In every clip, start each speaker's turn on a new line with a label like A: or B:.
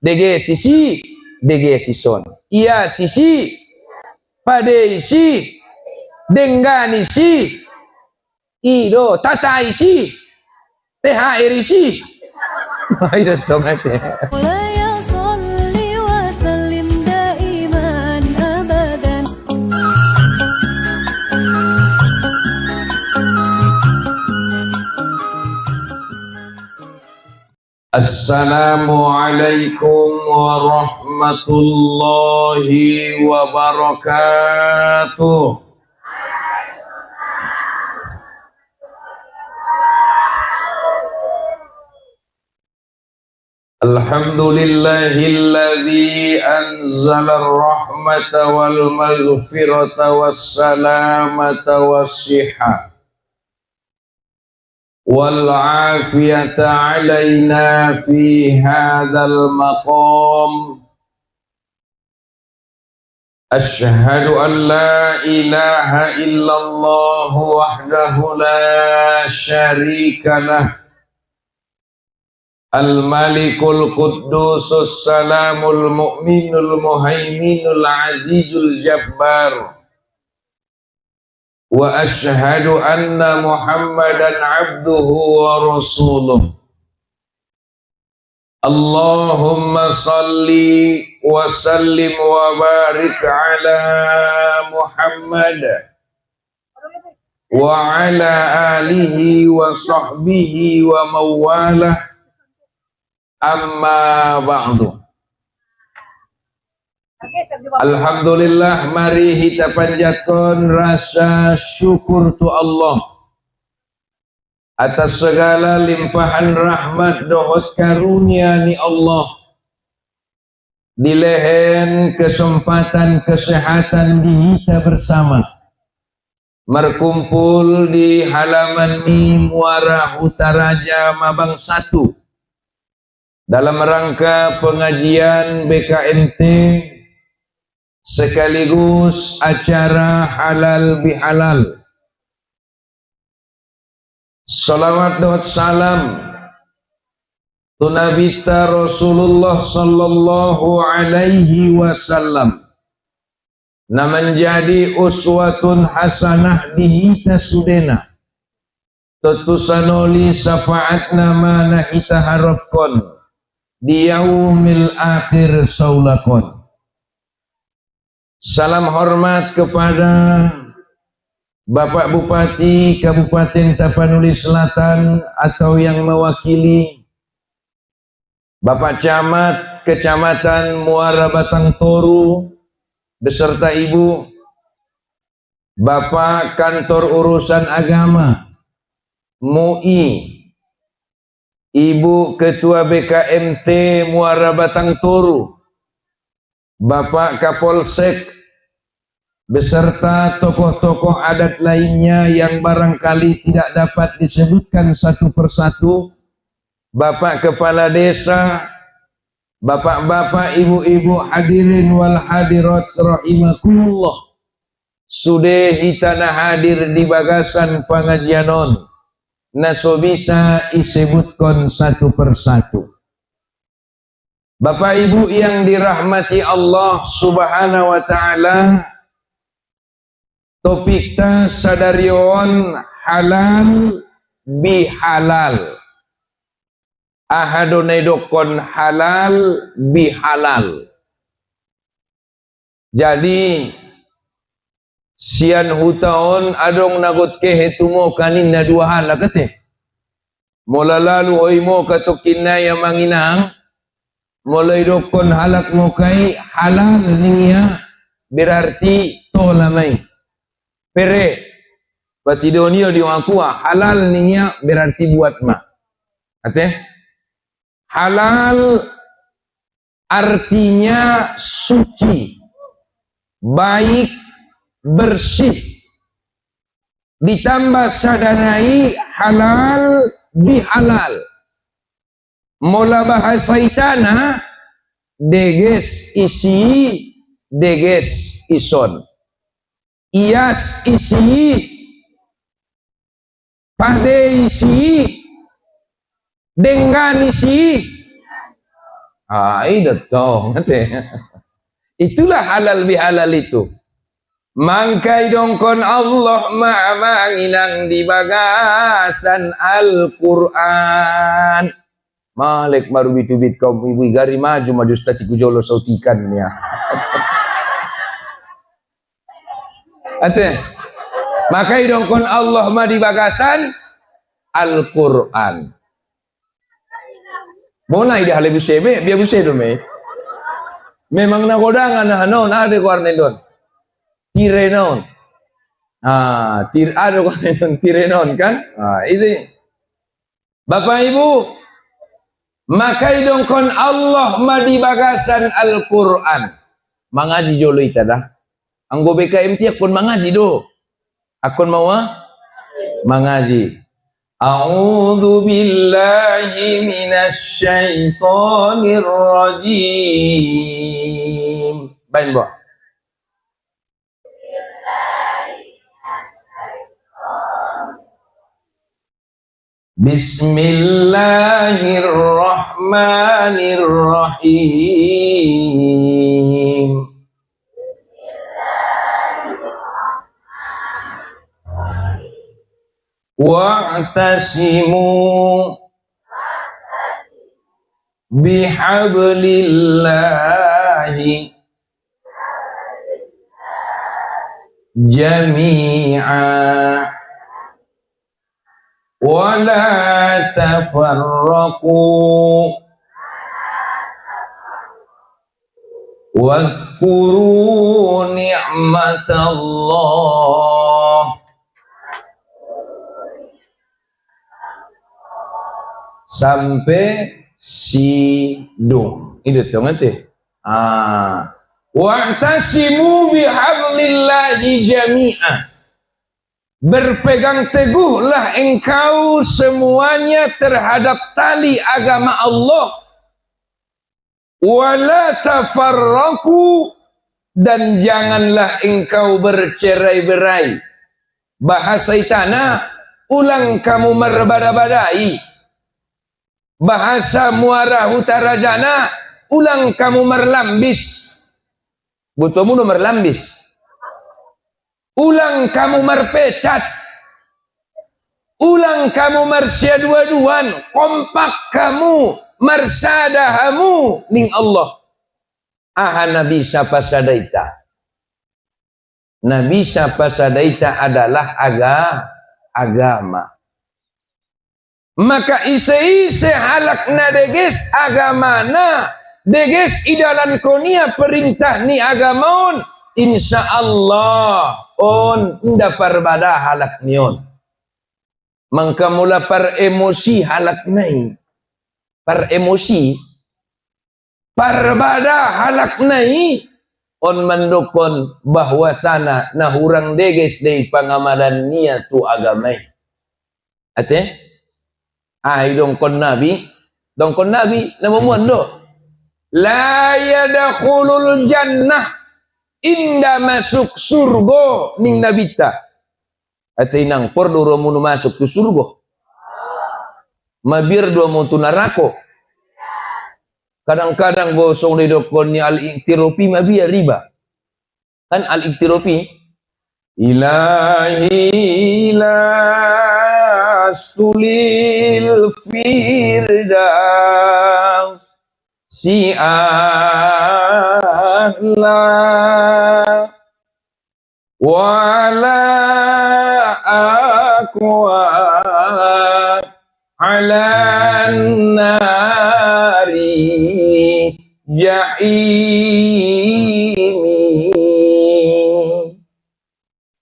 A: dege sisi, dege sison. Iya sisi, pada isi, dengan isi, ido tata isi, THR isi. Itu dong ate. Assalamualaikum warahmatullahi wabarakatuh. Alhamdulillahilladzi anzala ar-rahmata wal maghfirata wassalamata wassihha والعافية علينا في هذا المقام أشهد أن لا إله إلا الله وحده لا شريك له الملك القدوس السلام المؤمن المهيمن العزيز الجبار wa ashhadu anna Muhammadan abduhu wa rasuluh. Allahumma salli wa sallim wa barik ala Muhammad wa ala alihi wa sahbihi wa mawalah, amma ba'du. Alhamdulillah, mari kita panjatkan rasa syukur tu Allah atas segala limpahan rahmat dohot karunia ni Allah. Dilehen kesempatan kesehatan di kita bersama berkumpul di halaman ni Muara Utaraja Mabang 1 dalam rangka pengajian BKMT sekaligus acara halal bihalal. Salawat dan salam tunabita Rasulullah sallallahu alaihi wasallam na menjadi uswatun hasanah dihita sudena tutusanoli syafaat nama na kita harapkan di yaumil akhir saulakon. Salam hormat kepada Bapak Bupati Kabupaten Tapanuli Selatan atau yang mewakili, Bapak Camat Kecamatan Muara Batang Toru beserta Ibu, Bapak Kantor Urusan Agama MUI, Ibu Ketua BKMT Muara Batang Toru, Bapak Kapolsek beserta tokoh-tokoh adat lainnya yang barangkali tidak dapat disebutkan satu persatu, Bapak Kepala Desa, Bapak-bapak, ibu-ibu hadirin wal hadirat rahimakumullah, sudah hitana hadir di bagasan pengajianon naso bisa disebutkan satu persatu. Bapak Ibu yang dirahmati Allah Subhanahu wa taala, topik ta sadarion halal bihalal. Ahadone dokon halal bihalal. Jadi sian hutaon adong nagot ke hetumo kanin na dua hal kate. Mula lalu oimo katokinna yang manginang mulai dokon halak mo kay halal niya berarti tolamay pere patidonio di aqua halal niya berarti buat ma ate halal artinya suci, baik, bersih, ditambah sadanai halal bihalal. Mola bahasa itana deges isi, deges ison, ias isi, pade isi, dengan isi. Datang. Itulah halal bihalal itu. Mangkai dongkon Allah manginang di bagasan Al-Quran. Malek baru bitubit kaum ibu gari maju stati kujolo sautikannya. Ate, makai dongkon Allah ma di bagasan Al-Quran. Mulai dah lebih sebe, biar busai do me. Memang nagodangan nah non ada kuarnen don. Tire non. Ada kuarnen don tire non kan? Ini. Bapak Ibu, makai dongkon Allah ma di bagasan Al-Quran. Mangaji jolo ita dah. Anggo BKM tiap pun mangaji do. Akon mau mangaji. A'udzu billahi minasy syaithanir rajim. Bain bo. Bismillahirrahmanirrahim. Wa'tasimu bihablillahi jami'a wa la tafarraqu wadhkuru ni'matallah sampai sidung. Itu tuh ngerti? Wa'tasimu bihablillahi jami'ah. Berpegang teguhlah engkau semuanya terhadap tali agama Allah. Wala tafarraqu, dan janganlah engkau bercerai-berai. Bahasa Itana, ulang kamu merbada-badai. Bahasa Muara Utara Jana, ulang kamu merlambis. Butuhmu no merlambis. Ulang kamu merpecat. Ulang kamu mersia dua-duan. Kompak kamu mersadahamu ning Allah. Nabi siapa sadaita. Nabi siapa sadaita adalah agama. Maka ise-ise halakna deges agamana, deges idalan konia perintah ni agamaon, insya Allah on nda perbada halak nion. Mangka mula par emosi halak nai, par emosi, perbada halak nai, on mendukun bahwasana nah hurang deges dari pengamalan nia tu agamai. Ate? Dongkon Nabi namun do la yadkhulul jannah, indah masuk surga ning nabita ate nang por do romuno masuk tu surga mabir do mo tu narako. Kadang-kadang bosong di dokon ni al-iktiropi mabia riba kan al-iktiropi ilahi Stulil firdaus si ahla wala aqwa ala nari jahimi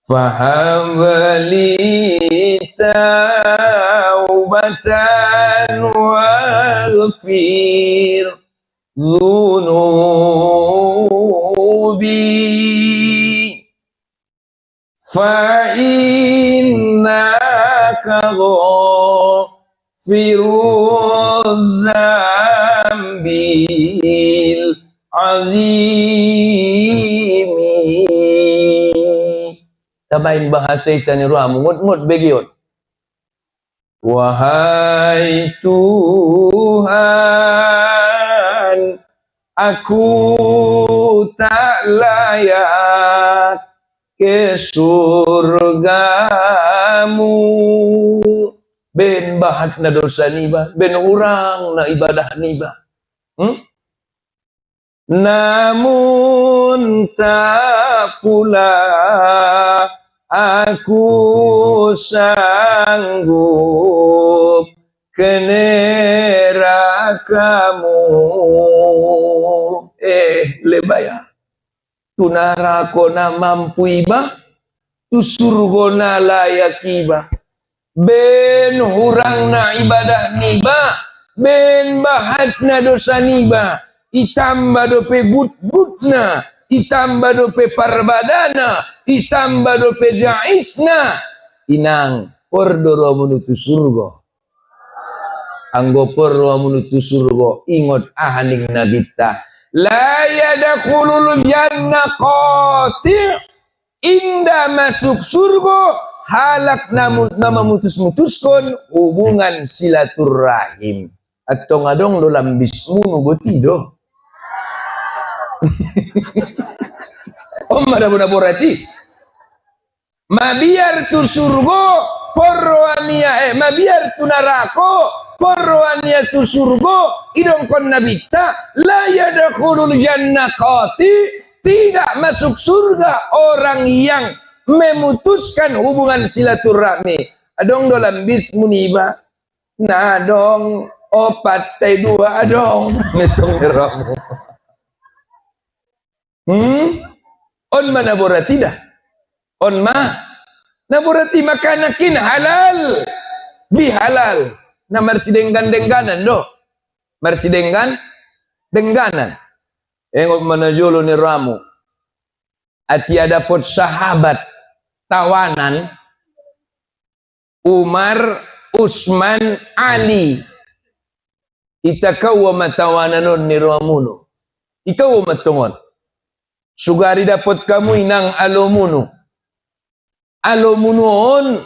A: fahabli taubatan waghfir dhunubi fa innaka ghafiruz zambil azimi. Tabain bahasa itani ruam mut begiot. Wahai Tuhan aku tak layak ke surgamu. Ben bahat na dosa niba, ben urang na ibadah niba. Namun tak pula aku sanggup ke nerakamu. Lebaya tu narako na mampu iba, tu surga na layak iba. Ben hurang na ibadah niba, ben bahat na dosa niba, itamba dope but-butna, itamba dope parbadana, itamba dope jaisna, inang pordoro menutu surga. Anggo porwa menutu surga, ingot ahaning nabita, la yadakhulul jannah qati', indah masuk surga halak nama mutus-mutuskon hubungan silaturahim. Atau ngadong dalam bismu betido. Mada berarti mabiar tu surga porwania mabiar tu narako porwania tu surga idong kon nabita la yadakhulul jannah qati', tidak masuk surga orang yang memutuskan hubungan silaturahmi. Adong dalam bismu niba, nah dong opat tay dua adong ngetong ramu. On mana borati dah? On ma na borati makanakin halal bihalal. Na marsidenggan dengganan do. Marsidenggan dengganan. Engok manajolo ni ramu. Ati ada pot sahabat tawanan Umar, Usman, Ali. Itakaw matawananon ni Ramuno. Ikaw matungon. Sugari dapat kamu inang alomuno. Alomunoon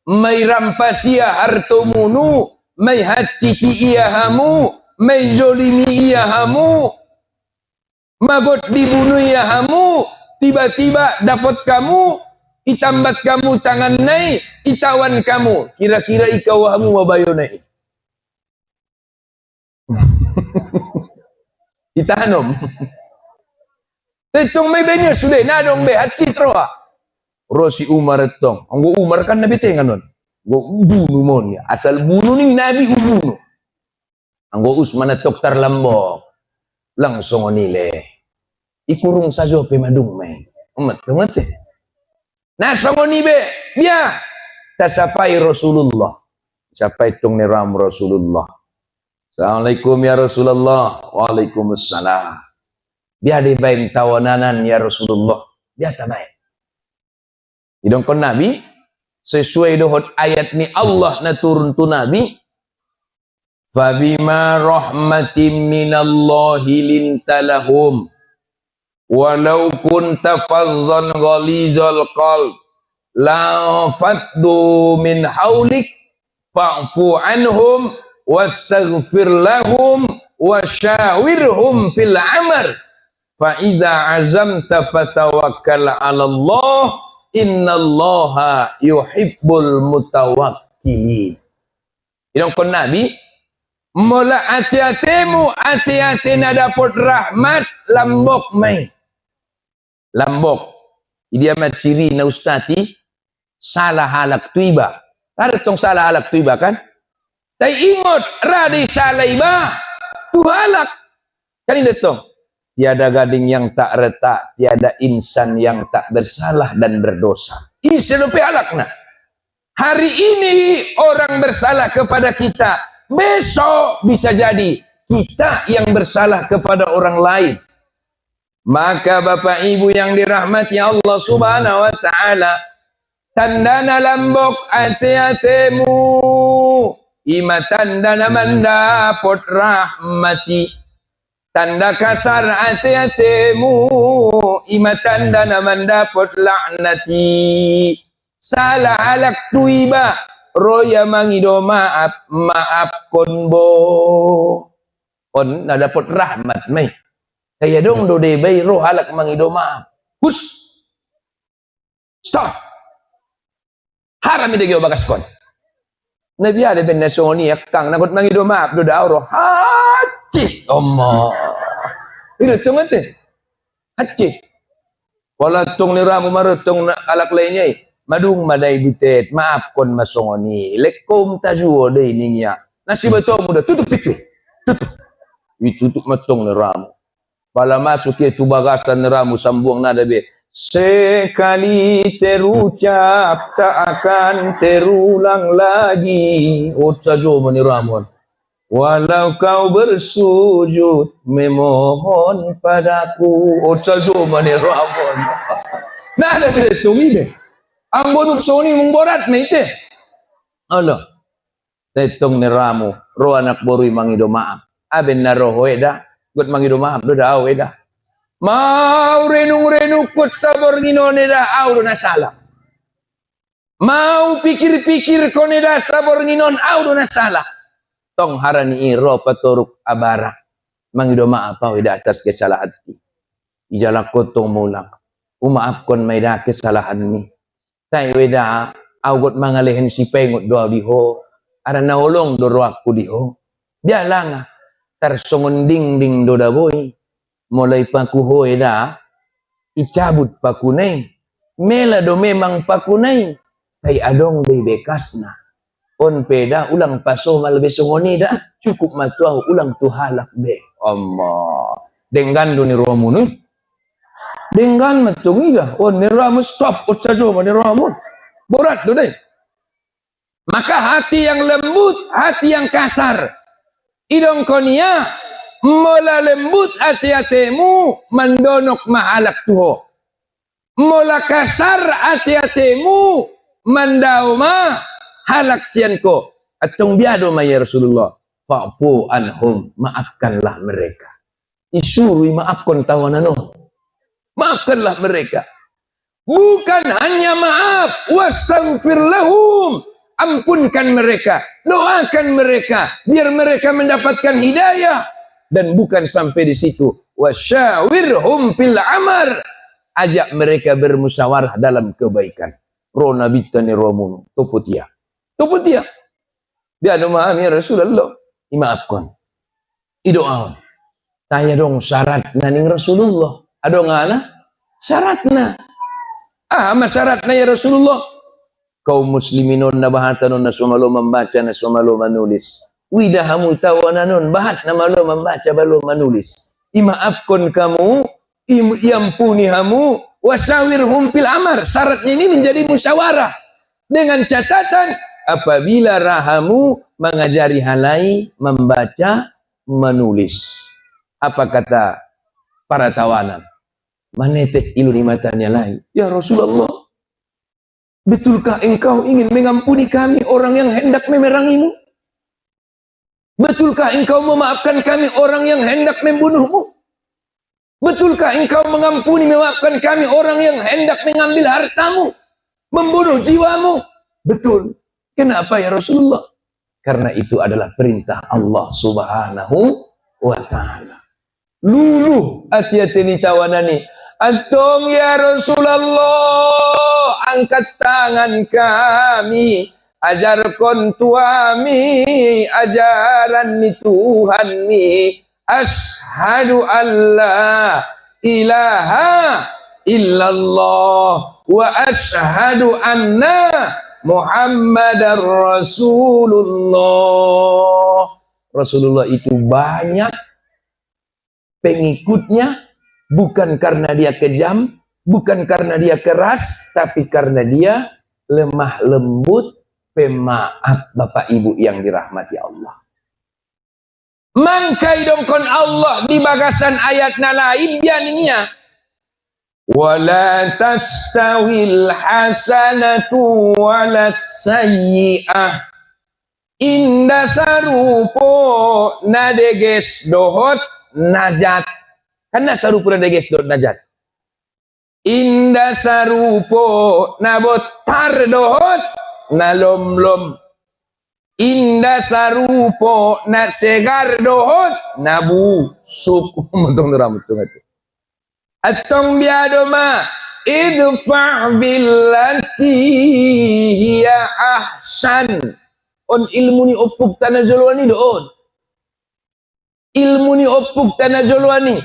A: may rampasia hartomuno, may hatiki iyahamu, may jolimi iyahamu, magot dibunuh iyahamu. Tiba-tiba dapat kamu, itambat kamu tangan nai, itawan kamu. Kira-kira ikaw hamu mabayo nai. Itanom. Tetong may benyo sudah, nadong be, at citroa. Rosi Umar etong. Anggo Umar kan nabi tengan nun. Anggo bunuh mo niya. Asal bunuh ning nabi ubunuh. Anggo Usman etok tarlambok. Langsung onile. Ikurung sajo pe madung may. Umat eh. Nasangoni be, dia tasapai Rasulullah. Sapai tong neram Rasulullah. Assalamualaikum ya Rasulullah. Waalaikumsalam. Dia di baik tawananan ya Rasulullah. Dia tamai. Idong kon Nabi sesuai dohot ayat ni Allah na turun tu Nabi. Fabima rahmatin minallahi lintalahum. Walau kunta fazzan ghalizal qalb la faddu min haulik fa'fu anhum wastaghfir lahum wasyawirhum fil amr fa idza azamta fatawakkal 'ala Allah innallaha yuhibbul mutawakkilin. Idong kon Nabi mola ati-atimu ati-ati na dapat rahmat lambok may. Lambok. Dia maciri na ustati salah halak tuiba. Tarik tong salah halak tuiba kan? Tay ingot radi salah iba. Tu halak. Kanina tong. Tiada gading yang tak retak, tiada insan yang tak bersalah dan berdosa. Ini selupi halakna. Hari ini orang bersalah kepada kita. Besok bisa jadi kita yang bersalah kepada orang lain. Maka Bapak Ibu yang dirahmati Allah Subhanahu wa Ta'ala, tandana lambok ati-atimu, ima tandana mandapot rahmati. Tanda kasar ati-atimu, ima tandana mandapot laknati. Salah alak tuiba, roya mangido maaf konbo. on na dapat rahmat may. Kaya dong do de bay roh halak mangido maaf. Hus. Stop. Haram ide gyo bagas kon. Nabi ada ben nasoni kang nagot mangido maaf do daw roh. Haji. Allah. Itu tungate. Haji. Wala tong ni ramu marutong alak lainnya. Madung maday butet, maaf kon masongoni. Lekom tajuo de ninya. Nasi betul muda tutup itu. Tutup. Tutup matong ni ramu. Pala masuk itu bagasan ni ramu sambung nada be. Sekali terucap tak akan terulang lagi. Oh tajuo ni ramu. Walau kau bersujud memohon padaku. Oh tajuo ni ramu. Nada be tungi be. Ang bonuk soni mengborat na ite. Allah. Tetong ni ramu. Ro anak borui mangido maaf. Aben na roho eda. Gut mangido maaf do daw eda. Mau renung-renung kut sabor nginon eda. Au do na salah. Mau pikir-pikir kon eda sabor nginon. Au do na salah. Tong harani iro paturuk abara. Mangido maaf au eda atas kesalahan hati. Ijalak kotong mulak. Umaaf kon may da kesalahan mi. Tay weda awgot mangalihin si pengot doa diho ara naolong do aku diho biala nga tarsongon ding do da boy mulai paku hoeda icabut pakunay mela do memang pakunay tay adong day bekasna on peda ulang paso malbe songoni da cukup matuaw ulang tuhalak be Allah denggan do ni romunu dengan matungida on ni ramu stop utsajo ni ramu borat do deh. Maka hati yang lembut, hati yang kasar idong konia mola lembut hati-hatimu mendonok mahalak tuho mola kasar hati-hatimu mendauma halak sianko atong biado ya Rasulullah fa'fu anhum maafkanlah mereka isurui maafkan tawanano. Maafkanlah mereka. Bukan hanya maaf, wastaghfir lahum. Ampunkan mereka, doakan mereka biar mereka mendapatkan hidayah dan bukan sampai di situ. Wasyawirhum fil amr. Ajak mereka bermusyawarah dalam kebaikan. Ro nabi tani romun, tuputia. Tuputia. Dia anu ya Rasulullah, imaafkan. Idoaon. Tanya dong syarat naning Rasulullah. Ado ngana syaratna syaratna ya Rasulullah kaum musliminun na bahatanon na sumalo membaca na sumalo manulis widahamu tawananon bahat na malo membaca balo manulis imaafkon kamu iampuni hamu wasawirhum fil amar syaratnya ini menjadi musyawarah dengan catatan apabila rahamu mengajari halai membaca menulis apa kata para tawanan manetek ilu di matanya lain. Ya Rasulullah, betulkah engkau ingin mengampuni kami orang yang hendak memerangimu? Betulkah engkau memaafkan kami orang yang hendak membunuhmu? Betulkah engkau mengampuni memaafkan kami orang yang hendak mengambil hartamu? Membunuh jiwamu? Betul. Kenapa ya Rasulullah? Karena itu adalah perintah Allah Subhanahu wa ta'ala. Luluh hati-hati ni tawanani. Antong ya Rasulullah, angkat tangan kami, ajarkan tuami, ajaran ni Tuhan ni. Ashhadu an la ilaha illallah wa ashhadu anna Muhammadar Rasulullah. Rasulullah itu banyak pengikutnya. Bukan karena dia kejam, bukan karena dia keras, tapi karena dia lemah lembut, pemaaf Bapak Ibu yang dirahmati Allah. Mangkai dongkon Allah di bagasan ayat lain bianinya. Wala tastawil hasanatu walas sayyi'ah. Inda sarupo nadeges dohot najat. Karena sarupo nadeges dohot najat. Inda sarupo nabotar dohot nalom-lom. inda sarupo na segar dohot nabu suku mentong rambut itu atong biado ma idfa billati hiya ahsan on ilmu ni opuk tanah jolwani doon ilmu ni opuk tanah jolwani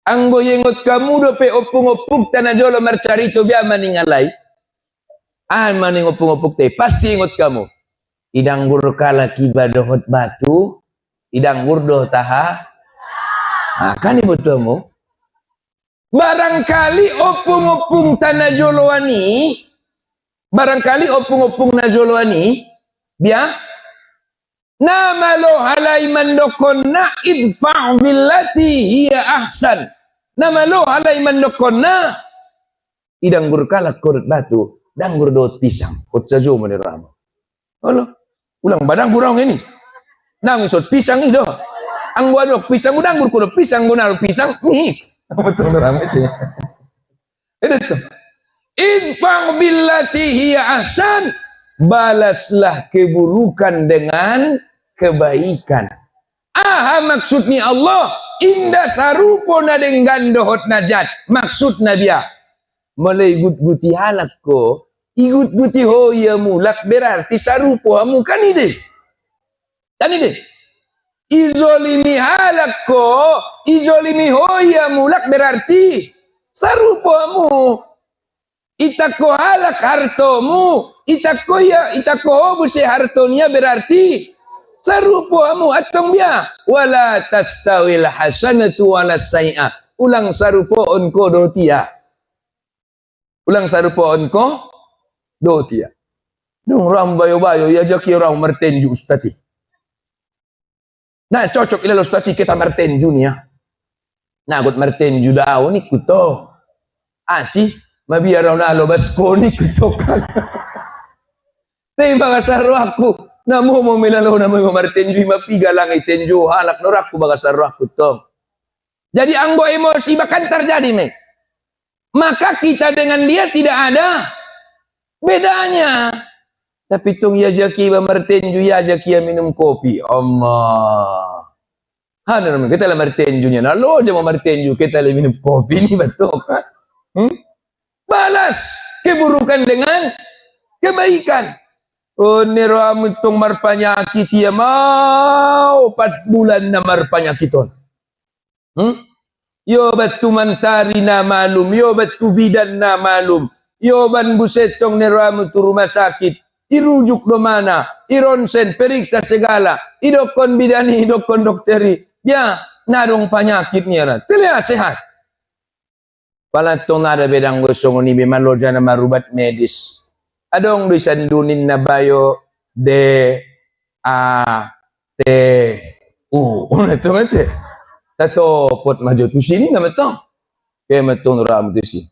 A: anggo yengot kamu do pe opung-opuk tanah jolo marcarito biya maningalai maning opung-opuk te pasti ingot kamu idanggur kala kiba dohot batu idanggur doh taha kan ibu tuamu barangkali opung-opung tanah jolwani barangkali opung-opung na jolwani biya nama lo halai mandokonna idfa' billati hiya ahsan nama lo halai mandokonna idanggur kala korot batu danggur dot pisang kot sajo menirama halo ulang badang kurang ini nang isot pisang ini doh anggo adok pisang udanggur kulo pisang gunar pisang nih betul nirama itu itu idfa' billati hiya ahsan balaslah keburukan dengan kebaikan. Maksudnya Allah indah sarupo na dengan dohot najat. Maksudnya dia mulai gut-guti halak ko igut-guti hoya mulak berarti sarupo hamu kan ide izolimi halak ko izolimi hoya mulak berarti sarupo hamu itako halak hartomu itako busi hartonya berarti sarupoamu atong biya wala tastawil hasanatu wala say'a ulang sarupoon ko dotia ulang sarupoon ko dotia nung ram bayo-bayo ya jaki orang mertenju ustati nah cocok ilalo ustati kita mertenju nih ya nah gut mertenju daw ni kuto asih mabiaraw na lobas ko ni kuto kan tay mga saro ako namo mo milalo na mo martenju mapiga lang itenju halak norak ko baga saro ako tong jadi anggo emosi bahkan terjadi maka kita dengan dia tidak ada bedanya tapi tung ya jaki ba martenju ya jaki minum kopi Allah naman kita lah martenju nya nalo aja mau martenju kita lah minum kopi ni betul kan balas keburukan dengan kebaikan. Nero amuntong marpanyakit ya mau 4 bulan na marpanyakiton. Yo batu mantari na malum, yo batu bidan na malum, yo ban busetong nero amunt rumah sakit, irujuk do mana, ironsen, periksa segala, idokon bidani, idokon dokteri, ya narong panyakitnya na, telia sehat. Palatong ada bedang gosong ni bimaloja na marubat medis. Adong disandunin na bayo D-A-T-U. Ito nga ito. Tato pot majo tu sini na ito. Kaya matong ram tu si.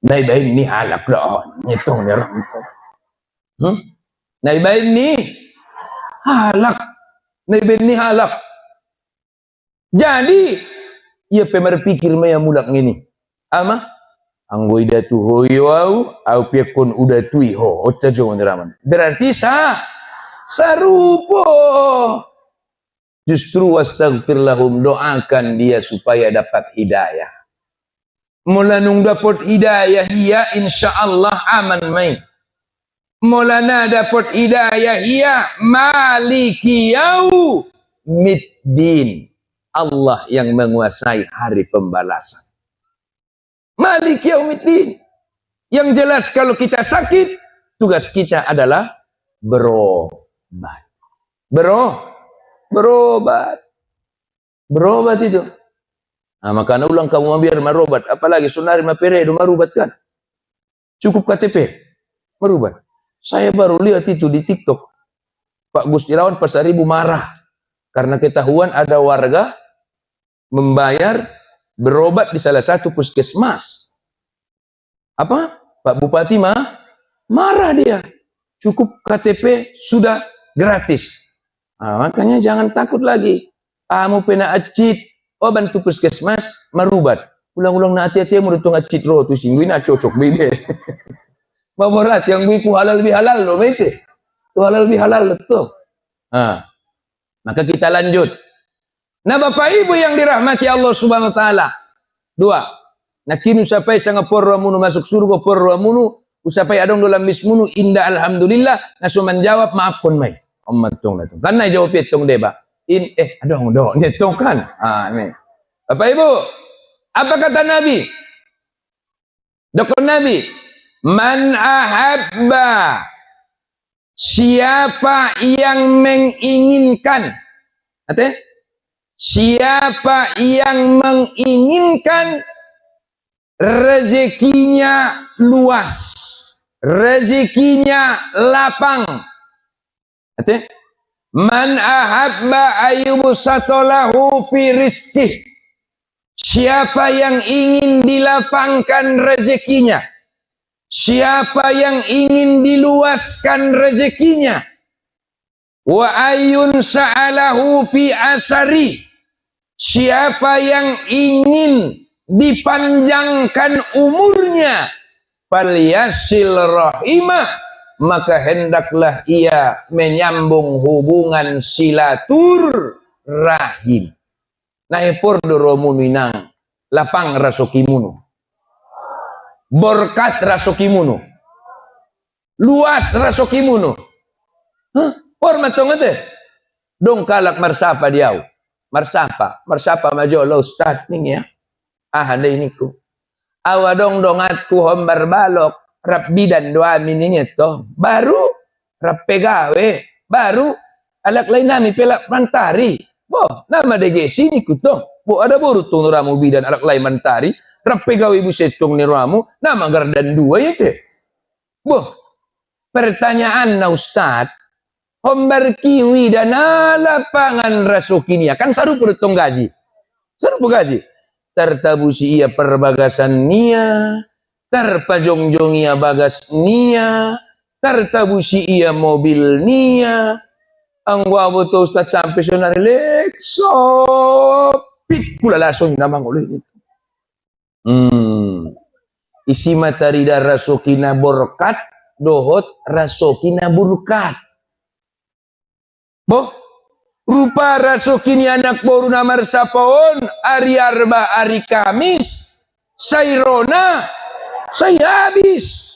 A: Naibayin ni halak doon. Itong ni ram ito. Naibayin ni halak. Naibayin ni halak. Jadi, ia pemerpikir maya mulak ngini. Ama? Anggo ida tu hoyo au piakon udah tui ho ocha jo niraman berarti sarupo justru wastaghfir lahum doakan dia supaya dapat hidayah mulanung dapat hidayah ya insyaallah aman main mulana dapat hidayah ya maliki yau middin Allah yang menguasai hari pembalasan Malik Yaumiddin. Yang jelas kalau kita sakit, tugas kita adalah berobat. Berobat itu. Nah, maka ulang kamu biar merobat. Apalagi sunari maperedo merobat kan. Cukup KTP. Merobat. Saya baru lihat itu di TikTok. Pak Gus Irawan Pasaribu marah. Karena ketahuan ada warga membayar berobat di salah satu puskesmas. Apa? Pak Bupati marah dia. Cukup KTP sudah gratis. Nah, makanya jangan takut lagi. Kamu pena acit, bantu puskesmas merubat. Ulang-ulang na hati-hati menurut ngacit roh tu singguin cocok bide. Maborat yang buku halal lebih halal loh, mete. Itu halal lebih halal tuh. Maka kita lanjut. Nah, Bapak Ibu yang dirahmati Allah Subhanahu wa taala. Dua. Nakinu sapai sanga porro munu masuk surga porro munu, usapai adong dalam mismunu indah alhamdulillah, nasu menjawab maaf pun mai. Ommat tong datong. Kan nai jawab tong deba. Adong netong kan. Nih. Bapak Ibu, apa kata Nabi? Dokter Nabi, man ahabba, siapa yang menginginkan, siapa yang menginginkan rezekinya luas, rezekinya lapang, man ahabba ayyubsatalahu fi rizqih, siapa yang ingin dilapangkan rezekinya, siapa yang ingin diluaskan rezekinya, wa ayun sa'alahu fi asari, siapa yang ingin dipanjangkan umurnya, falyasil rahimah, maka hendaklah ia menyambung hubungan silatur rahim. Nah, epor doromu minang lapang rasokimunu, berkat rasokimunu, luas rasokimunu. Por matong dong kalak marsapa diaw, marsapa majo ustad ning ya. Handa ini ku awadong dongatku hombar balok rabbi dan doa mining itu baru rap pegawe baru alak lain nami pelak mantari. Boh, nama DG sini kutong. Boh, ada baru tong ramu bidan alak lain mantari. Rap pegawe ibu setong ni ramu. Nama gardan dua ya teh. Boh, pertanyaan na ustad. Hombar kiwi dan lapangan rasukinia. Kan saru perutong gaji. Saru gaji. Tertabusi ia perbagasan nia. Terpajong-jong ia bagas nia. Tertabusi ia mobil nia. Ang wawo to ustad sampai sonar lek sopit pula langsung namang ulit itu. Isi materi dar rasokina borkat dohot rasokina burkat. Boh, rupa rasokini anak baru namar sapaon ari arba ari Kamis sairona saya habis.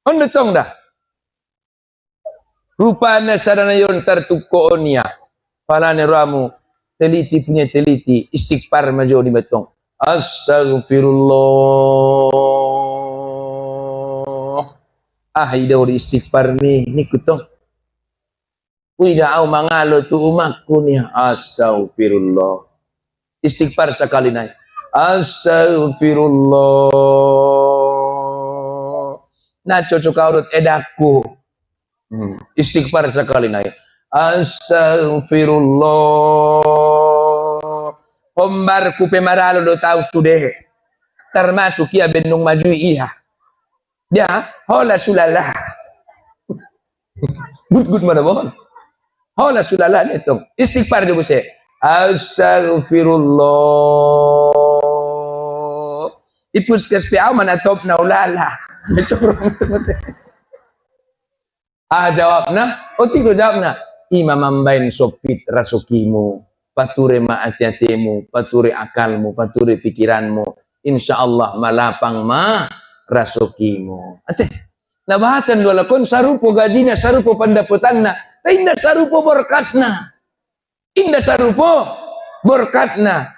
A: Ono tong dah. Rupanya sarana yon tertukonia. Palane ramu teliti punya teliti istighfar majo di betong. Astagfirullah. Ida di istighfar ni kutong. Uida au mangalo tu umakku ni astagfirullah. Istighfar sekali naik. Astagfirullah. Nah cocok aurut edaku. Istighfar sekali naik. Astagfirullah. Hombar ku pemaralo do tahu sudah. Termasuk ia bendung maju iya. Dia hola sulalah. Good mana bohong. Hola sulalah itu. Istighfar juga saya. Astagfirullah. Ipus kespiau mana top na ulala. Itu jawabna, tigo jawabna. Imam ambain sopit rasukimu, pature ma'atyatimu, pature akalmu, pature pikiranmu, insyaallah malapang ma rasukimu. Nabahatan dua lakon sarupo gajinya, sarupo pendapatanna, indah sarupo berkatna. Indah sarupo berkatna.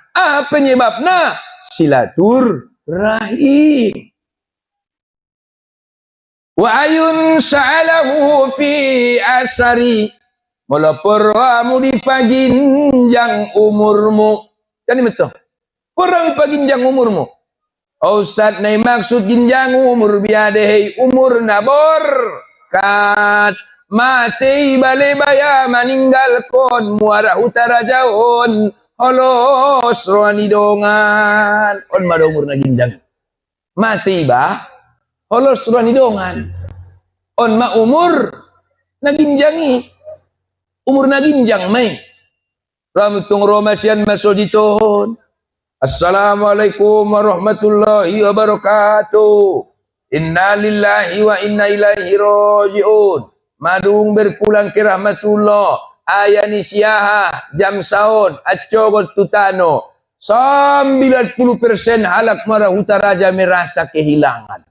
A: Penyebabna silatur rahim. Wa ayun sa'alahu fi asari, melapor kamu di paginjang umurmu. Jadi betul. Orang paginjang umurmu. Ustaz nai maksud ginjang umur biadehei umur nabor kat mati bale baya meninggal kon muara utara jauhon holos roani dongan on mada umur na ginjang mati ba holos roani dongan on ma umur na ginjangi umur na ginjang may ramutong romasian masoditon. Assalamualaikum warahmatullahi wabarakatuh. Inna lillahi wa inna ilaihi raji'un. Madung berpulang ke rahmatullah. Ayani siaha jam saun acogot tutano. 90% halak marah utaraja merasa kehilangan.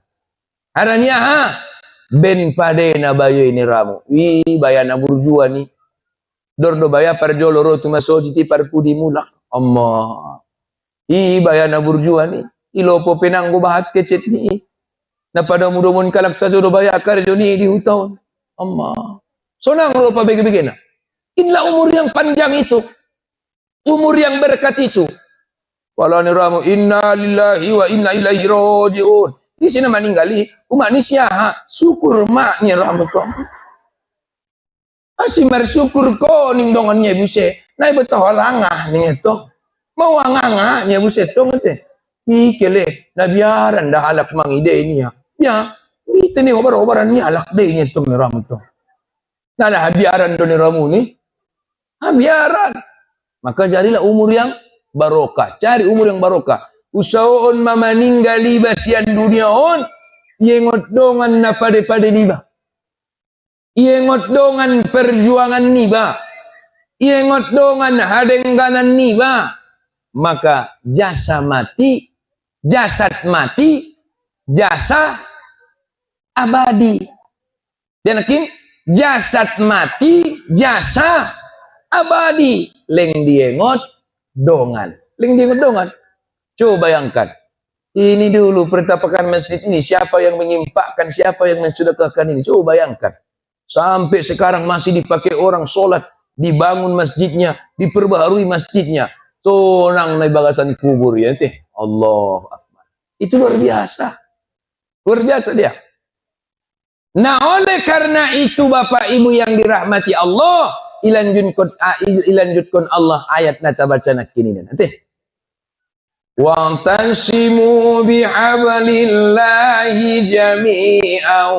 A: Haranya ha ben padena bayo ini ramu. Wi bayana burjua ni. Dordo baya parjoloro tumaso jiti parpudi mulak. Allah. I bayana burjua ni. Ilopo penanggo bahat kecet ni. Na pada mudomun kalak sa jodo baya karjo ni di hutaon. Allah. Sonang lo pa bege-bege na. Inilah umur yang panjang itu. Umur yang berkat itu. Wala ni ramu inna lillahi wa inna ilaihi raji'un. Di sini meninggali umat ni siaha syukur maknya ramu ko. Asimar syukur ko ning dongannya buse. Nai beto halangah ning eto. Mau anganga nya buse to ngete. Ikele na biaran dah halak mang ide ini ya. Ya, itu ni obar-obaran ni halak de nya to ramu to. Nah, dah biaran do ni ramu ni. Biaran. Maka jadilah umur yang barokah. Cari umur yang barokah. Usahaon mama ninggali basian dunia on. Yengot dongan na pade-pade niba. Yengot dongan perjuangan niba. Yengot dongan hadengganan niba. Maka jasa mati, jasad mati, jasa abadi. Dan hakim, jasad mati, jasa abadi. Leng diengot dongan. Leng diengot dongan. Coba bayangkan. Ini dulu pertapakan masjid ini. Siapa yang menyimpakkan, siapa yang mensedekahkan ini. Coba bayangkan. Sampai sekarang masih dipakai orang sholat. Dibangun masjidnya. Diperbaharui masjidnya. Sonang na bagasan kubur ya. Allah Akbar. Itu luar biasa. Luar biasa dia. Nah oleh karena itu Bapak Ibu yang dirahmati Allah. Ilanjutkan Allah ayat nata baca nak kini nanti. Wa'tasimu bihablillahi jami'an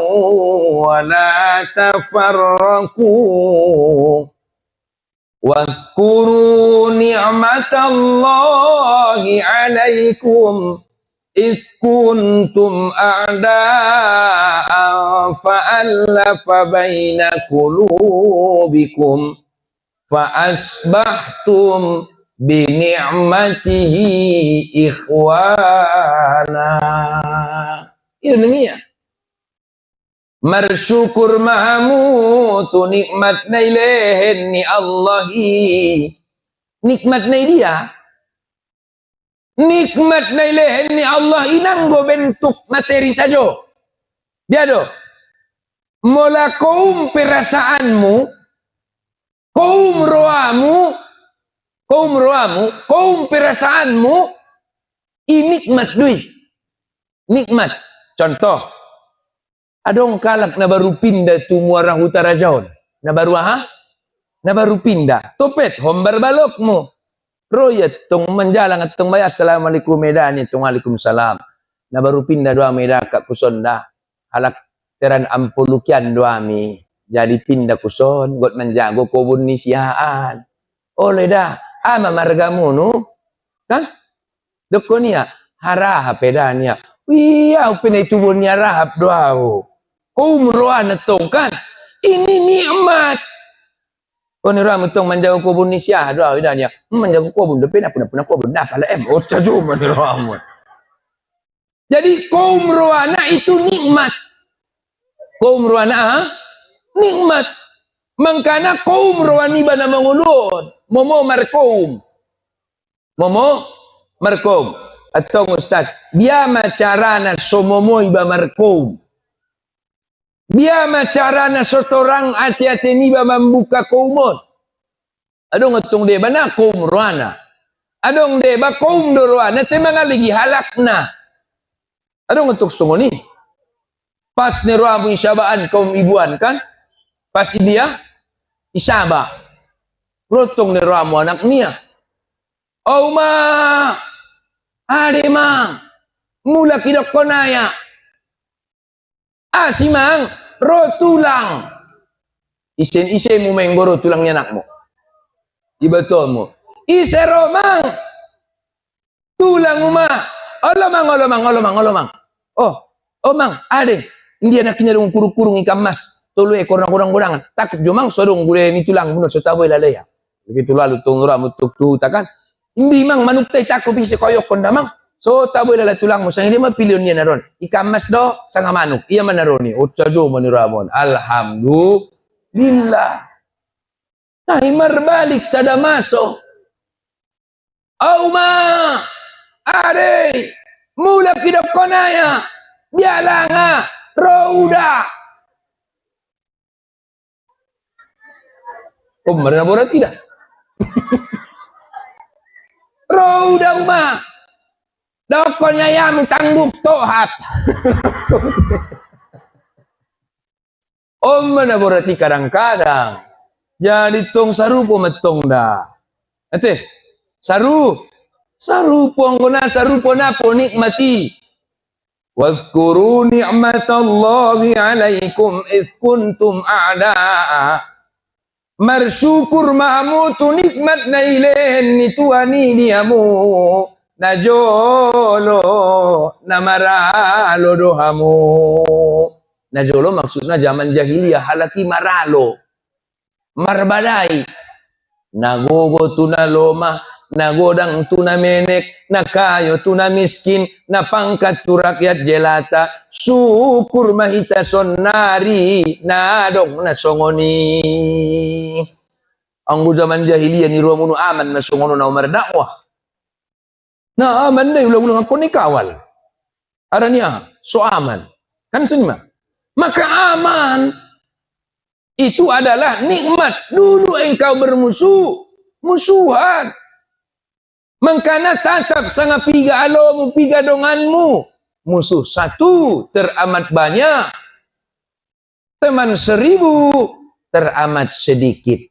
A: wa la tafarraqu wadhkuru ni'matallahi 'alaikum idh kuntum a'da'an fa'alafa baina qulubikum fa'asbahtum bini'matihi ikhwana. Itu nengia. Marsyukur mahamu tu nikmat nailehen ni Allahi. Nikmat nail dia. Nikmat nailehen ni Allah inanggo bentuk materi saja. Dia do. Mola kaum perasaanmu, kaum roamu, kaum perasaanmu, ini nikmat duit. Nikmat. Contoh, adong kalak na baru pindah tu muara utara jaon. Na baru Na baru pindah. Topet, hombar balokmu. Royat tong menjalang at tong bayas. Assalamualaikum medani, tong waalaikumsalam. Na baru pindah doa meda kak kusonda. Halak teran ampulukian doa mi. Jadi pindah kuson, got menjago kobun ni siaan. Oleh dah. Ama margamu no kan dokonia harahap pedania wia upene tubunnya rahap doao kumroan tong kan ini nikmat oni ram tong manjago kobun ni sia doa idania manjago kobun depen apa kobun dah pala tajum ni ram. Jadi kumroana itu nikmat. Kumroana nikmat. Mangkana kaum rawani bana mangulun. Momo markom. Atau Ustaz. Biya macarana somomo iba markom. Biya macarana sotorang hati-hati ni ba membuka kaumon. Adong atong de bana kaum rawani. Adong de ba kaum dorwana te mangaligi halakna. Adong atong sungoni. Pas ni rabu isyabaan kaum ibuan kan? Pas dia isaba. Rotong ni ramu anak niya. Oh ma. Ade mang. Mula kidok konaya. Si mang. Rotulang. Isen-isen mo menggoro tulang anak mo. Ibato mo. Isero mang. Tulang mo ma. Olomang. Oh. Oh mang, ade, dia nak kinya dong kurung-kurung ikan mas, tolu ekor kurang-kurang, takut jomang sodong gule ni tulang bunuh setaboy lalaya. Begitu lalu tungra mutuk tu takan. Imbi mang manuk tay takut bisa koyok kondamang. So taboy lala tulang mo, sang dia mah pilihan niya naron. Ikan mas do, sang manuk, iya manaroni. Utsajo maniramon. Alhamdulillah. Tahimar balik sa Damaso. Auma, ade, mula kidok konaya. Bialanga, Rauda. Oh, mana borat tidak? Rauda uma. Dokonya yang tangguk tohat. Oh, mana borati kadang-kadang. Jadi tong sarupo matong da. Ate, sarupo ang guna, sarupo na po nikmati. Wadhkuru ni'matallahi alaikum idh kuntum a'da'a. Marsyukur mahmutu nikmat na ilen ni tuani niyamu. Najolo namaralo dohamu. Najolo maksudnya zaman jahiliyah halaki maralo. Marbadai. Nagogo tunaloma. Nagodang tu na menek, na kayo tu na miskin, na pangkat tu rakyat jelata, syukur mahita sonari, na dong na songoni. Ang zaman jahiliyah ni ruamuno aman na songono na umar dakwah. Na aman na ulang-ulang ako ni kawal. Aranya, so aman. Kan senma. Maka aman, itu adalah nikmat. Dulu engkau musuhan. Mangkana tatap sanga piga alomu, piga donganmu. Musuh satu teramat banyak. Teman 1000 teramat sedikit.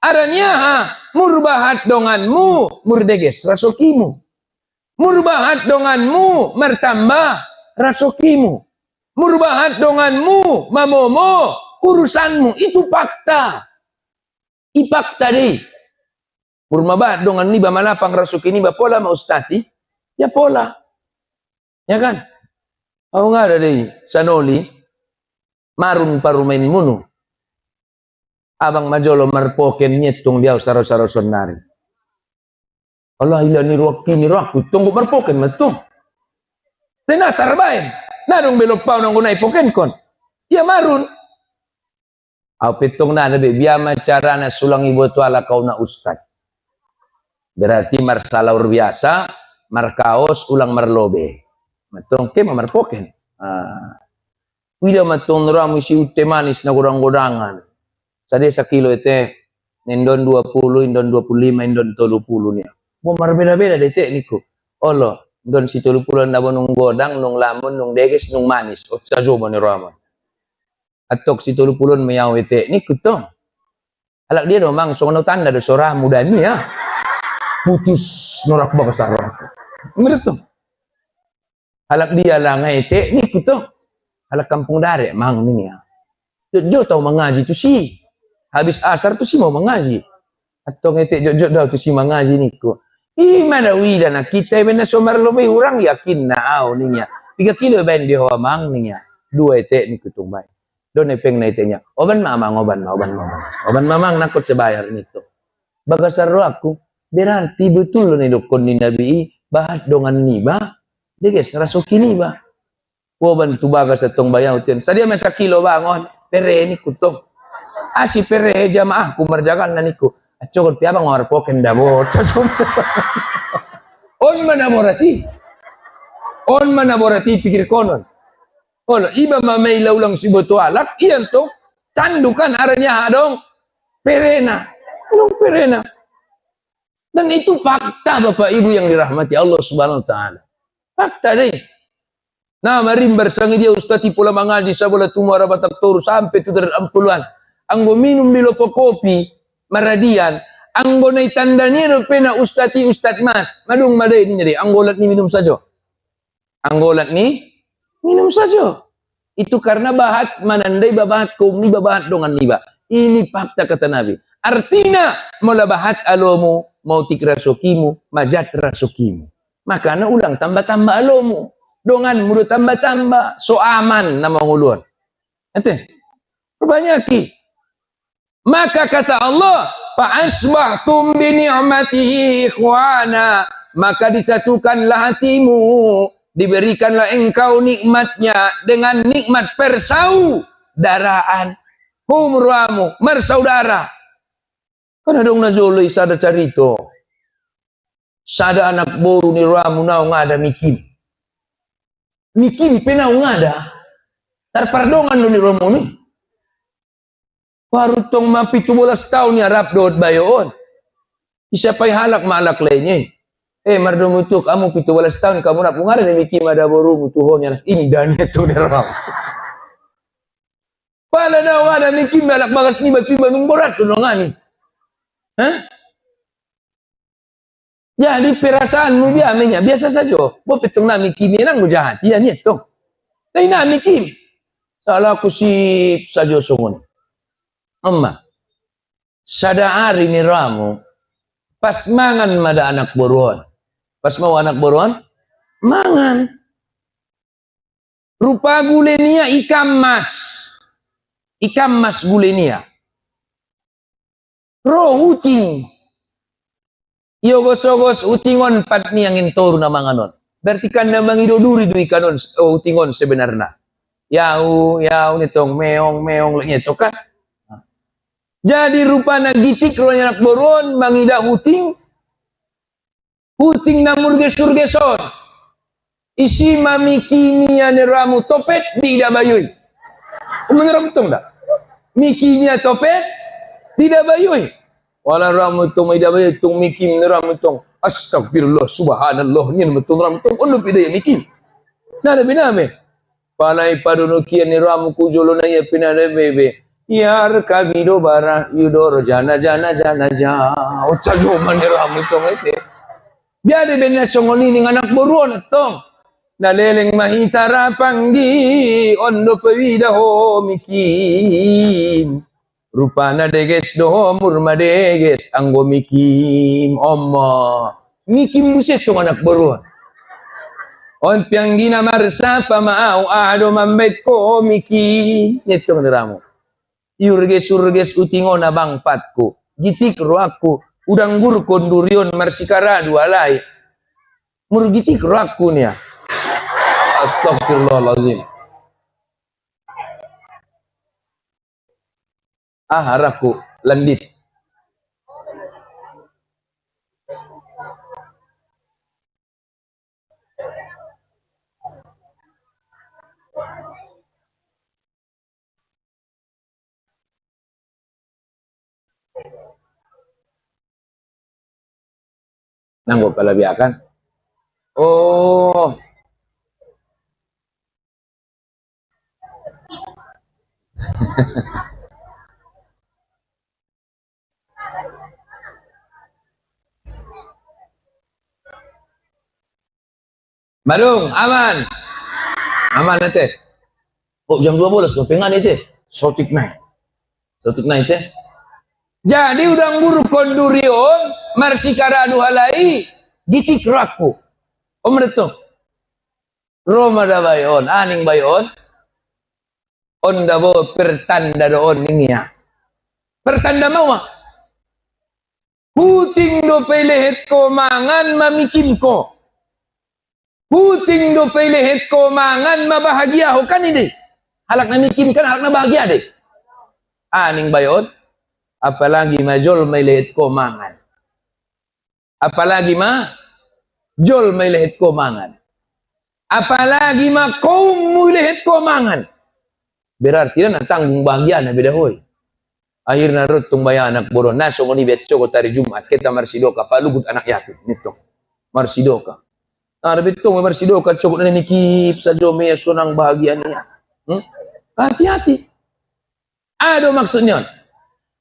A: Aranya murbahat donganmu, murdeges rasokimu. Murbahat donganmu, mertambah rasokimu. Murbahat donganmu, mamomo, urusanmu. Itu fakta. Ipakta deh. Murmabat dongan niba malapang rasuki niba pola ma ustati, ya pola. Ya kan? Ako nga dali, sanoli, marun parumain munu. Abang majolo marpoken nyetong diaw saro-saroson nari. Allah ila ni ruak, tunggu marpoken matong. Tena tarbayan, narong belok pao nang gunay poken kon. Ya marun. Aw pitong na nabi, biya macara na sulang ibo tuala kau na ustad. Berarti marsala luar biasa, markaos ulang marlobe. Matong ke mamarpoken. Wila matong ramu si ute manis na kurang-kurangan. Sade sa kilo ite, indon 20, indon 25, indon 30 niya. Mo marbeda-beda dete niko. Olo, indon si 30 na nung godang, nung lamon, nung deges, nung manis. O sa jomo ni Rama. Atok si 30 mayaw ite niko to. Alak dia domang, so ano tanda do sorah muda ni ya. Putus norak ba kasarang. Merito. Halak dia lang ite ni kuto. Halak kampung dare mang niya. Jojo tau mengaji tu si. Habis asar tu si mau mengaji. Atau ngete jojo daw tu si mengaji niko. Mana wida na kita bena somar lebih orang yakin na aw niya. 3 kilo ben di hawa mang niya. 2 ite ni kutung bay. Don epeng na ite niya. Oban mamang nakot sa bayar nito. Bagasaro ako. Berarti betul nih dokon ni Nabi bahat dongan niba. Deges rasuki niba. Waban tu bagas atong bayaw ten. Sadia masa kilo bangon. Pere ni kutong. Si pere jamaah kumarjakan na niko. At cokot piabang warpoken dabo. On manaborati pikir konon. Ono iba mamailaw lang si botualak. Iyan to. Candukan aranya dong. Perena. Anong perena? Dan itu fakta Bapak Ibu yang dirahmati Allah Subhanahu wa taala. Fakta deh. Nah, marim bersangi dia ustati pula mangaji sabola tumara batak toru sampai tu dari ampuluan. Anggo minum di lopo kopi maradian. Anggo nai tandanya no pena ustati ustad mas. Madung madai ini jadi anggolat ni minum saja. Anggolat ni minum saja. Itu karena bahat manandai babat kaum ni babat dongan niba. Ini fakta kata Nabi. Artinya mula bahat alomu mau tik rasukimu, majat rasukimu. Maka na ulang tambah-tambah alomu. Dongan mulut tambah-tambah. So aman nama ngulun. Nanti. Perbanyaki. Maka kata Allah, fa'asbahtum bi ni'matihi ikhwana. Maka disatukanlah hatimu, diberikanlah engkau nikmatnya dengan nikmat persaudaraan. Humramu, mersaudara. Kan dong najoloi sada carito. Sada anak boru ni ramu nau ngada mikim. Mikim penau ngada. Tarpardongan do ni ramu ni. Baru tong mapi 17 tahun ya rap dot bayon. Isa pay halak malak lainnya. Mardo mutuk kamu 17 tahun kamu nak ngada ni mikim ada boru mutuhon ya indahnya tu ni ramu. Pala na ngada mikim malak bagas ni bapi manung borat tu ngani. Hah? Jadi perasaanmu biasa saja. Bo petong na mikimi nang mujahat. Iya ni tong. Tay na mikim. Salah ku sip saja sungon. Amma. Sada ari ni ramu. Pas mangan mada anak boruan. Pas mau anak boruan. Mangan. Rupa gulenia ikan mas. Ikan mas gulenia. Roh uting. Yogos-yogos utingon pat ni angin toru na manganon. Berarti kan na mangidoduri du ikanon utingon sebenarnya. Yau nitong meong nito kan. Jadi rupa na gitik ro anak boron mangida uting. Uting na murges-urgeson. Isi mamikimia ni ramu topet di dabayuy. Menurut betul tak? Mikimia topet di dabayuy. Wala ramu tong may dabayuy tong mikim ni ramu tong. Astagfirullah subhanallah ni betul ramu tong ulu pidaya mikim. Nada biname. Palai padunukian ni ramu kujolo na ya pinada bebe. Yar kabido bara yudoro jana. Ocha joman ni ramu tong ite. Biade benya songoni ning anak boruon tong. Naleleng mahitara panggi ondo pawida ho mikim. Rupana deges doho murma deges anggo mikim omma. Mikim buset tong anak boruon. On pianggina marsa pamaau ado mambet ko miki nitong deramu. Urges utingon na bangpatku. Gitik roaku udang gur kondurion marsikara dua lai. Murgitik roaku niya. Astagfirullahaladzim. Harapku landit. Nanggo palabiakan. Oh. Badung, aman. Aman nanti. Oh, jam 12 pengen itu. Sotik naik itu. Jadi udang buru kondurion marsikara duhalai gitik raku. Mereto. Roma da bayon, aning bayon. On dabo pertanda doon niya. Pertanda mau. Puting do pelehet ko mangan mamikin ko. Puting do pelehet ko mangan mabahagia ho kan ini. Halak na mikin kan halak na bahagia deh. Aning bayon. Apalagi majol may lehet ko mangan. Apalagi jol may lehet ko mangan. Apalagi kaum may lehet ko mangan. Berarti na tanggung bahagia na bidahoy. Akhirnya rutong bayan anak boron. Naso ko ni betso ko tari Jumat. Kita marsidoka palugut anak yatim. Nito. Marsidoka. Betong marsidoka cokot na nikip sa jome sunang bahagia niya. Hati-hati. Ada maksudnya.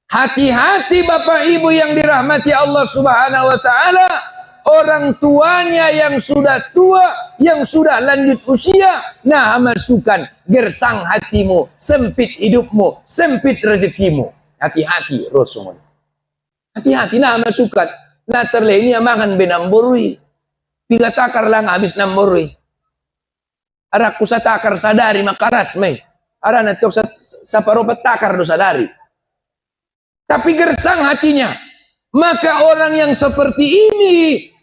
A: Hati-hati Bapak Ibu yang dirahmati Allah Subhanahu wa taala, orang tuanya yang sudah tua, yang sudah lanjut usia, nah masukkan gersang hatimu, sempit hidupmu, sempit rezekimu. Hati-hati Rasulullah. Hati-hati nah masukkan. Nah terleni mangan benamborui. Piga takar lang habis namborui. Ara kusa takar sadari makaras may. Ara na tok sa paropat takar do sadari. Tapi gersang hatinya. Maka orang yang seperti ini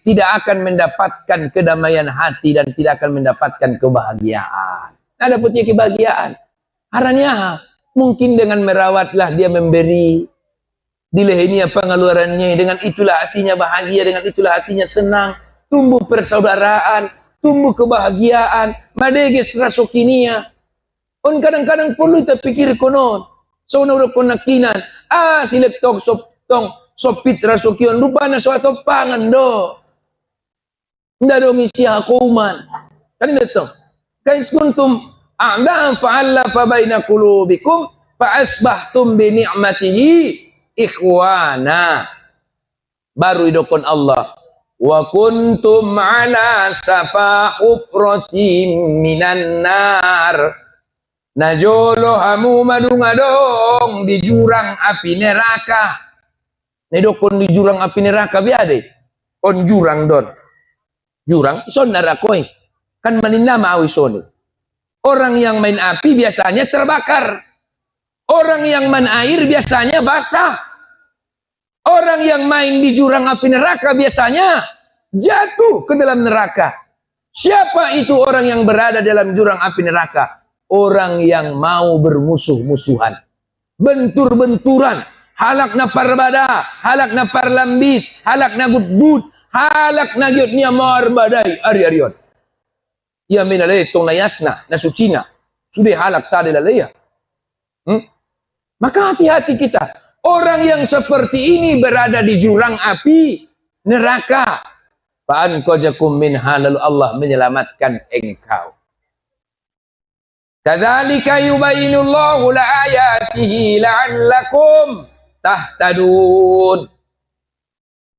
A: tidak akan mendapatkan kedamaian hati dan tidak akan mendapatkan kebahagiaan. Ada putih kebahagiaan. Aranya mungkin dengan merawatlah dia memberi di lehernya pengeluarannya, dengan itulah hatinya bahagia, dengan itulah hatinya senang, tumbuh persaudaraan, tumbuh kebahagiaan, madeges rasokinia. On kadang-kadang perlu kita pikir konon, so na udah konakinan, silek tok sopit rasokion, rupanya suatu pangan do. Nda dong isi hakuman. Kan itu. Kais kuntum a'da'an fa'allafa baina qulubikum fa asbahtum bi ni'matihi ikhwana. Baru idokon Allah. Wa kuntum ala safa hufratin minan nar. Najolo hamu madung-adong di jurang api neraka. Nedokon di jurang api neraka biade. On jurang don. Jurang ison narakoi. Kan maninama awisoni. Orang yang main api biasanya terbakar. Orang yang main air biasanya basah. Orang yang main di jurang api neraka biasanya jatuh ke dalam neraka. Siapa itu orang yang berada dalam jurang api neraka? Orang yang mau bermusuh-musuhan. Bentur-benturan. Halak na parbada. Halak na parlambis. Halak na gudbud. Halak na gyot niya marbadai. Ari-arion. Ya minalay itong nayasna, nasucina. Sudah halak sa dilalaya. Maka hati-hati kita. Orang yang seperti ini berada di jurang api neraka. Fa'anqajakum minha, lalu Allah menyelamatkan engkau. Kadzalika yubayyinullahu laayatihi la'allakum tahtadun.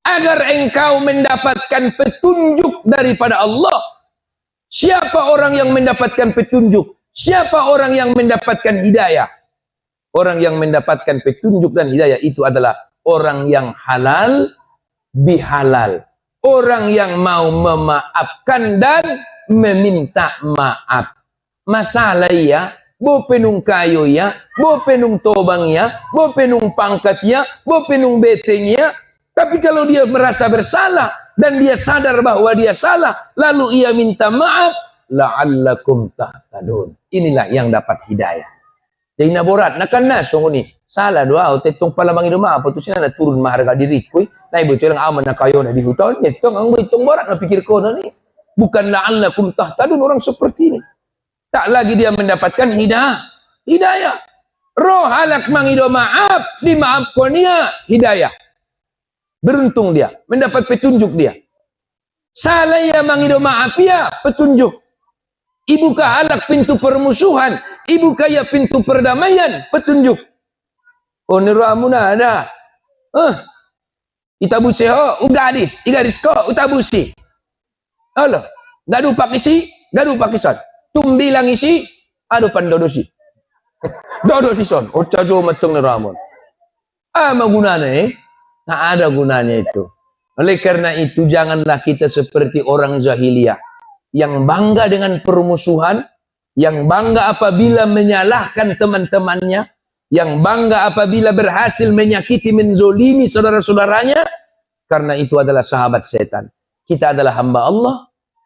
A: Agar engkau mendapatkan petunjuk daripada Allah. Siapa orang yang mendapatkan petunjuk? Siapa orang yang mendapatkan hidayah? Orang yang mendapatkan petunjuk dan hidayah itu adalah orang yang halal bihalal. Orang yang mau memaafkan dan meminta maaf. Masalah ya, bo penung kayo ya, bo penung tobang ya, bo penung pangkat ya, bo penung beteng ya. Tapi kalau dia merasa bersalah dan dia sadar bahwa dia salah, lalu ia minta maaf, la'allakum tahtadun. Inilah yang dapat hidayah. Jadi naborat, nakan na, sungguh ni, salah doa, o tetong palamang ino maaf, ito sila na turun maharga diri ko, na ibo ito lang aman na kayo na dihutawan, itong ang itong borat, napikir ko na ni. Bukan la'allakum tahtadun, orang seperti ini. Tak lagi dia mendapatkan hidayah. Roh halak mangido maaf, dimaafkan dia, hidayah. Beruntung dia, mendapat petunjuk dia. Salah ya mangido maaf ya, petunjuk. Ibu halak pintu permusuhan, ibu kaya pintu perdamaian, petunjuk. Oh niramu na ada. Itabusi ho, ugadis, igaris ko, utabusi. Halo, gadu pakisi, gadu pakisan. Tumbilang isi, ado pandodosi. Dodosi son, ocajo matong niramon. Magunana tak ada gunanya itu. Oleh karena itu janganlah kita seperti orang jahiliyah yang bangga dengan permusuhan, yang bangga apabila menyalahkan teman-temannya, yang bangga apabila berhasil menyakiti, menzolimi saudara-saudaranya, karena itu adalah sahabat setan. Kita adalah hamba Allah,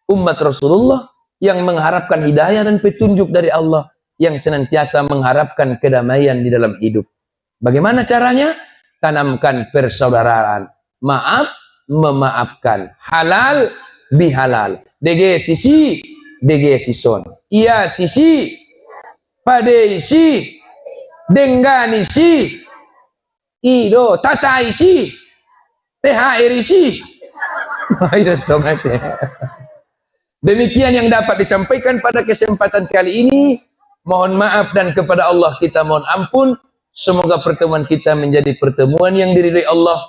A: umat Rasulullah yang mengharapkan hidayah dan petunjuk dari Allah, yang senantiasa mengharapkan kedamaian di dalam hidup. Bagaimana caranya? Tanamkan persaudaraan, maaf memaafkan, halal bihalal, dege sisi sison, iya sisi pade isi denggani isi ido tata isi thr isi. Demikian yang dapat disampaikan pada kesempatan kali ini. Mohon maaf dan kepada Allah kita mohon ampun. Semoga pertemuan kita menjadi pertemuan yang diridhai Allah,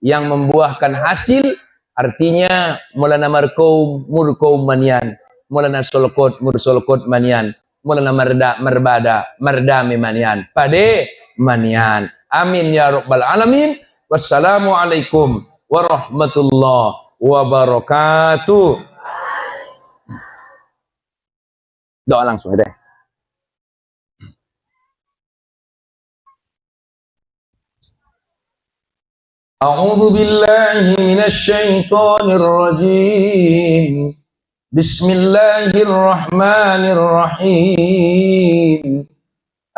A: yang membuahkan hasil. Artinya Maulana markaum murkaum manian, Maulana solkot mursolkot manian, Maulana marbada mardame manian, pade manian. Amin ya rabbal alamin. Wassalamualaikum warahmatullahi wabarakatuh.
B: Doa langsung deh.
A: A'udzu billahi minasy syaithanir rajim. Bismillahirrahmanirrahim.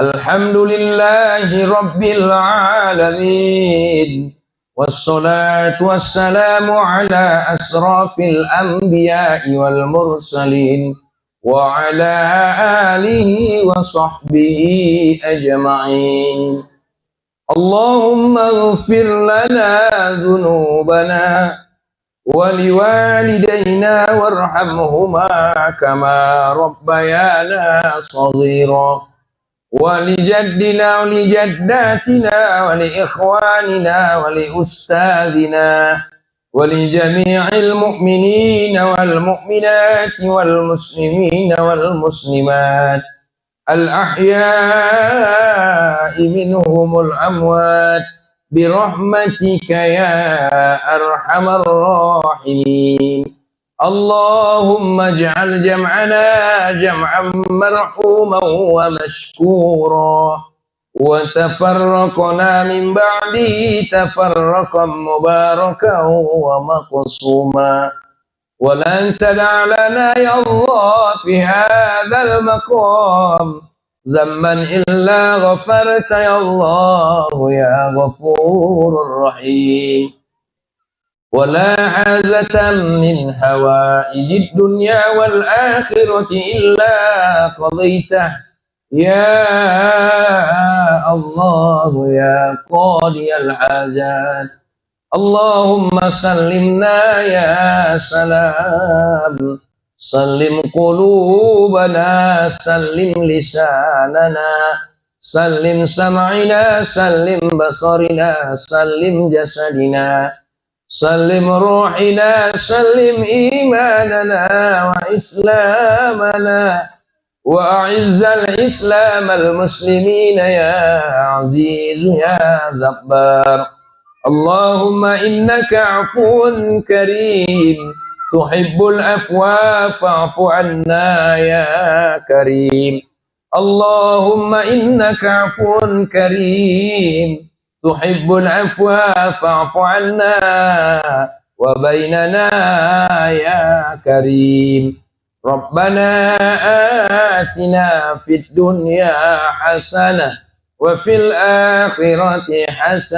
A: Alhamdulillahi rabbil alamin. Wassalatu wassalamu ala asrafil anbiya'i wal mursalin wa ala alihi wa sahbihi ajma'in. Allahumma ighfir lana dhunubana wa liwalidayna warhamhuma kama rabbayana shaghira wa li jaddina wa li jaddatina wa li ikhwanina wa li ustadhina wa li jami'il mu'minina wal mu'minati wal muslimina wal muslimat al-ahya'i minhumul amwat birahmatika ya arhamar rahimin. Allahumma ij'al jam'ana jam'an marhuman wa mashkura wa tafarraqna min ba'di tafarraqan mubarakan wa maqsuma wa lan tad'a lana ya Allah fi hadzal maqam zamman illa ghafarta ya Allah ya ghafurur rahim. Wala hajatan min hawaijid dunya wal akhirati illa qadaitah ya Allah ya qadiyal hajat. Allahumma sallimna ya salam, sallim qulubana, sallim lisanana, sallim sam'ina, sallim basarina, sallim jasadina, sallim ruhina, sallim imanana wa islamana wa a'izzal islam al muslimina ya aziz ya zabbar. Allahumma innaka afuun karim tuhibbul afwa fa'fu anna ya karim. Allahumma innaka afuun karim tuhibbul afwa fa'fu anna wa bainana ya karim. Rabbana atina fid dunya hasanah wa fil akhirati hasanah